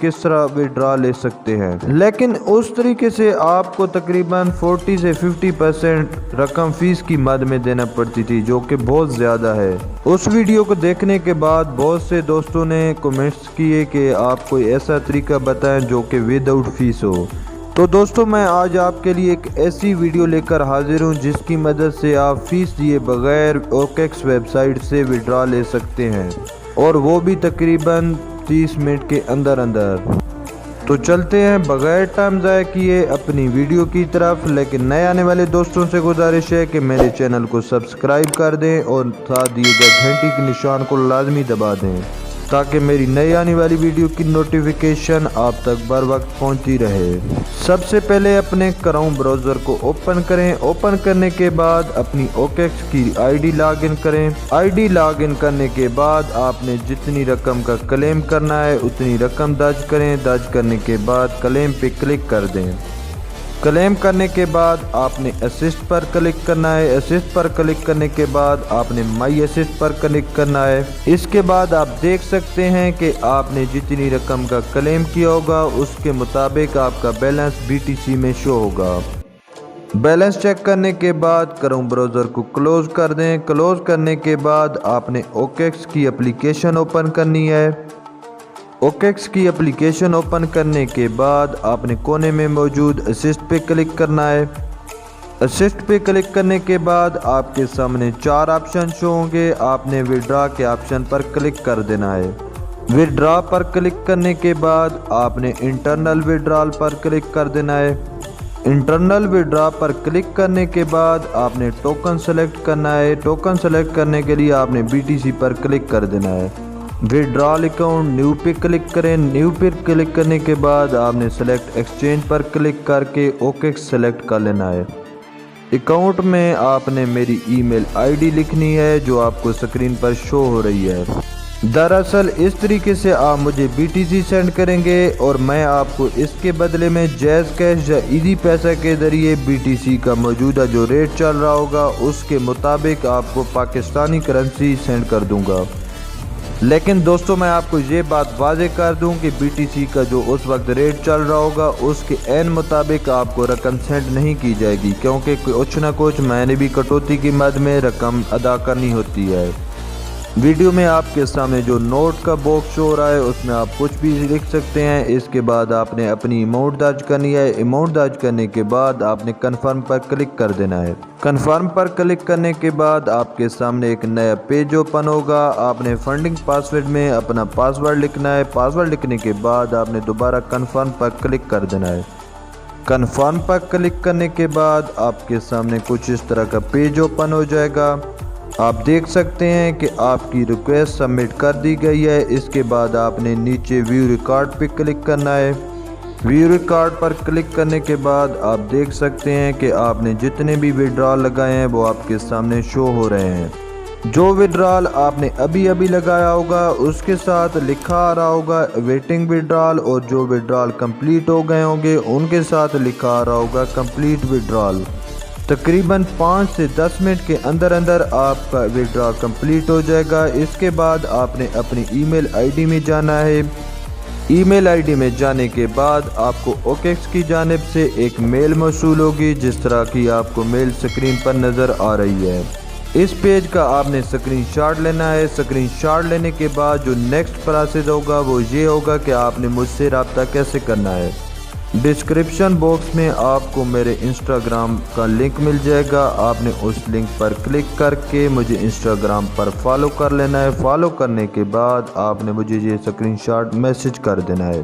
کس طرح وڈرا لے سکتے ہیں، لیکن اس طریقے سے آپ کو تقریباً 40 سے 50% رقم فیس کی مد میں دینا پڑتی تھی، جو کہ بہت زیادہ ہے۔ اس ویڈیو کو دیکھنے کے بعد بہت سے دوستوں نے کمنٹس کیے کہ آپ کوئی ایسا طریقہ بتائیں جو کہ ود آؤٹ فیس ہو۔ تو دوستوں میں آج آپ کے لیے ایک ایسی ویڈیو لے کر حاضر ہوں جس کی مدد سے آپ فیس دیے بغیر اوکیکس ویب سائٹ سے وڈرا لے سکتے ہیں، اور وہ بھی تقریباً 30 منٹ کے اندر۔ تو چلتے ہیں بغیر ٹائم ضائع کیے اپنی ویڈیو کی طرف، لیکن نئے آنے والے دوستوں سے گزارش ہے کہ میرے چینل کو سبسکرائب کر دیں اور ساتھ دیے گئے گھنٹی کے نشان کو لازمی دبا دیں تاکہ میری نئی آنے والی ویڈیو کی نوٹیفیکیشن آپ تک بر وقت پہنچتی رہے۔ سب سے پہلے اپنے کروم براؤزر کو اوپن کریں۔ اوپن کرنے کے بعد اپنی اوکیکس کی آئی ڈی لاگ ان کریں۔ آئی ڈی لاگ ان کرنے کے بعد آپ نے جتنی رقم کا کلیم کرنا ہے اتنی رقم درج کریں۔ درج کرنے کے بعد کلیم پہ کلک کر دیں۔ کلیم کرنے کے بعد آپ نے اسسٹ پر کلک کرنا ہے۔ اسسٹ پر کلک کرنے کے بعد آپ نے مائی اسسٹ پر کلک کرنا ہے۔ اس کے بعد آپ دیکھ سکتے ہیں کہ آپ نے جتنی رقم کا کلیم کیا ہوگا اس کے مطابق آپ کا بیلنس BTC میں شو ہوگا۔ بیلنس چیک کرنے کے بعد کروم براؤزر کو کلوز کر دیں۔ کلوز کرنے کے بعد آپ نے اوکیکس کی اپلیکیشن اوپن کرنی ہے۔ اوکیکس کی اپلیکیشن اوپن کرنے کے بعد آپ نے کونے میں موجود اسسٹ پہ کلک کرنا ہے۔ اسسٹ پہ کلک کرنے کے بعد آپ کے سامنے 4 آپشن شو ہوں گے۔ آپ نے وڈرا کے آپشن پر کلک کر دینا ہے۔ وڈرا پر کلک کرنے کے بعد آپ نے انٹرنل وڈرال پر کلک کر دینا ہے۔ انٹرنل وڈرا پر کلک کرنے کے بعد آپ نے ٹوکن سلیکٹ کرنا ہے۔ ٹوکن سلیکٹ کرنے کے لیے آپ نے BTC پر کلک کر دینا ہے۔ وڈرال اکاؤنٹ نیو پہ کلک کریں۔ نیو پہ کلک کرنے کے بعد آپ نے سلیکٹ ایکسچینج پر کلک کر کے اوکیکس سلیکٹ کر لینا ہے۔ اکاؤنٹ میں آپ نے میری ای میل آئی ڈی لکھنی ہے جو آپ کو سکرین پر شو ہو رہی ہے۔ دراصل اس طریقے سے آپ مجھے BTC سینڈ کریں گے اور میں آپ کو اس کے بدلے میں جیز کیش یا ایزی پیسہ کے ذریعے BTC کا موجودہ جو ریٹ چل رہا ہوگا اس کے مطابق آپ کو پاکستانی کرنسی سینڈ کر دوں گا۔ لیکن دوستوں میں آپ کو یہ بات واضح کر دوں کہ BTC کا جو اس وقت ریٹ چل رہا ہوگا اس کے عین مطابق آپ کو رقم سینڈ نہیں کی جائے گی، کیونکہ کچھ نہ کچھ میں نے بھی کٹوتی کی مد میں رقم ادا کرنی ہوتی ہے۔ ویڈیو میں آپ کے سامنے جو نوٹ کا باکس ہو رہا ہے اس میں آپ کچھ بھی لکھ سکتے ہیں۔ اس کے بعد آپ نے اپنی اماؤنٹ درج کرنی ہے۔ اماؤنٹ درج کرنے کے بعد آپ نے کنفرم پر کلک کر دینا ہے۔ کنفرم پر کلک کرنے کے بعد آپ کے سامنے ایک نیا پیج اوپن ہوگا۔ آپ نے فنڈنگ پاسورڈ میں اپنا پاسورڈ لکھنا ہے۔ پاسورڈ لکھنے کے بعد آپ نے دوبارہ کنفرم پر کلک کر دینا ہے۔ کنفرم پر کلک کرنے کے بعد آپ کے سامنے کچھ اس طرح کا پیج اوپن ہو جائے گا۔ آپ دیکھ سکتے ہیں کہ آپ کی ریکویسٹ سبمٹ کر دی گئی ہے۔ اس کے بعد آپ نے نیچے ویو ریکارڈ پہ کلک کرنا ہے۔ ویو ریکارڈ پر کلک کرنے کے بعد آپ دیکھ سکتے ہیں کہ آپ نے جتنے بھی وڈرال لگائے ہیں وہ آپ کے سامنے شو ہو رہے ہیں۔ جو وڈرال آپ نے ابھی لگایا ہوگا اس کے ساتھ لکھا آ رہا ہوگا ویٹنگ وڈرال، اور جو وڈرال کمپلیٹ ہو گئے ہوں گے ان کے ساتھ لکھا آ رہا ہوگا کمپلیٹ وڈرال۔ تقریباً 5 سے 10 منٹ کے اندر آپ کا وڈرا کمپلیٹ ہو جائے گا۔ اس کے بعد آپ نے اپنی ای میل آئی ڈی میں جانا ہے۔ ای میل آئی ڈی میں جانے کے بعد آپ کو اوکیکس کی جانب سے ایک میل موصول ہوگی جس طرح کی آپ کو میل سکرین پر نظر آ رہی ہے۔ اس پیج کا آپ نے سکرین شاٹ لینا ہے۔ سکرین شاٹ لینے کے بعد جو نیکسٹ پروسیس ہوگا وہ یہ ہوگا کہ آپ نے مجھ سے رابطہ کیسے کرنا ہے۔ ڈسکرپشن باکس میں آپ کو میرے انسٹاگرام کا لنک مل جائے گا۔ آپ نے اس لنک پر کلک کر کے مجھے انسٹاگرام پر فالو کر لینا ہے۔ فالو کرنے کے بعد آپ نے مجھے یہ سکرین شاٹ میسج کر دینا ہے۔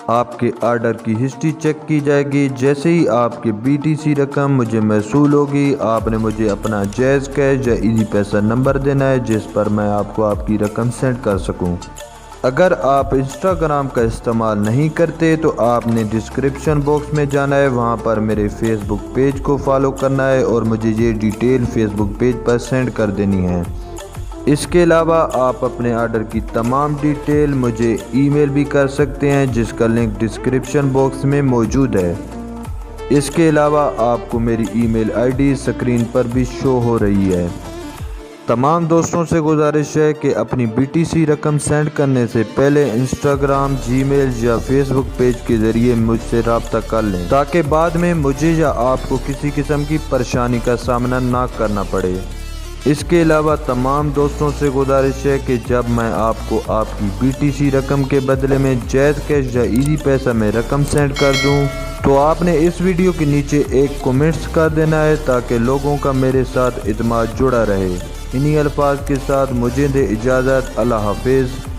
آپ کے آرڈر کی ہسٹری چیک کی جائے گی۔ جیسے ہی آپ کی BTC رقم مجھے موصول ہوگی آپ نے مجھے اپنا جیز کیش یا ایزی پیسہ نمبر دینا ہے جس پر میں آپ کو آپ کی رقم سینڈ کر سکوں۔ اگر آپ انسٹاگرام کا استعمال نہیں کرتے تو آپ نے ڈسکرپشن باکس میں جانا ہے، وہاں پر میرے فیس بک پیج کو فالو کرنا ہے اور مجھے یہ ڈیٹیل فیس بک پیج پر سینڈ کر دینی ہے۔ اس کے علاوہ آپ اپنے آرڈر کی تمام ڈیٹیل مجھے ای میل بھی کر سکتے ہیں جس کا لنک ڈسکرپشن باکس میں موجود ہے۔ اس کے علاوہ آپ کو میری ای میل آئی ڈی سکرین پر بھی شو ہو رہی ہے۔ تمام دوستوں سے گزارش ہے کہ اپنی BTC رقم سینڈ کرنے سے پہلے انسٹاگرام، جی میل یا فیس بک پیج کے ذریعے مجھ سے رابطہ کر لیں تاکہ بعد میں مجھے یا آپ کو کسی قسم کی پریشانی کا سامنا نہ کرنا پڑے۔ اس کے علاوہ تمام دوستوں سے گزارش ہے کہ جب میں آپ کو آپ کی BTC رقم کے بدلے میں جیز کیش یا ایزی پیسہ میں رقم سینڈ کر دوں تو آپ نے اس ویڈیو کے نیچے ایک کمنٹس کر دینا ہے تاکہ لوگوں کا میرے ساتھ اعتماد جڑا رہے۔ انہی الفاظ کے ساتھ مجھے دے اجازت، اللہ حافظ۔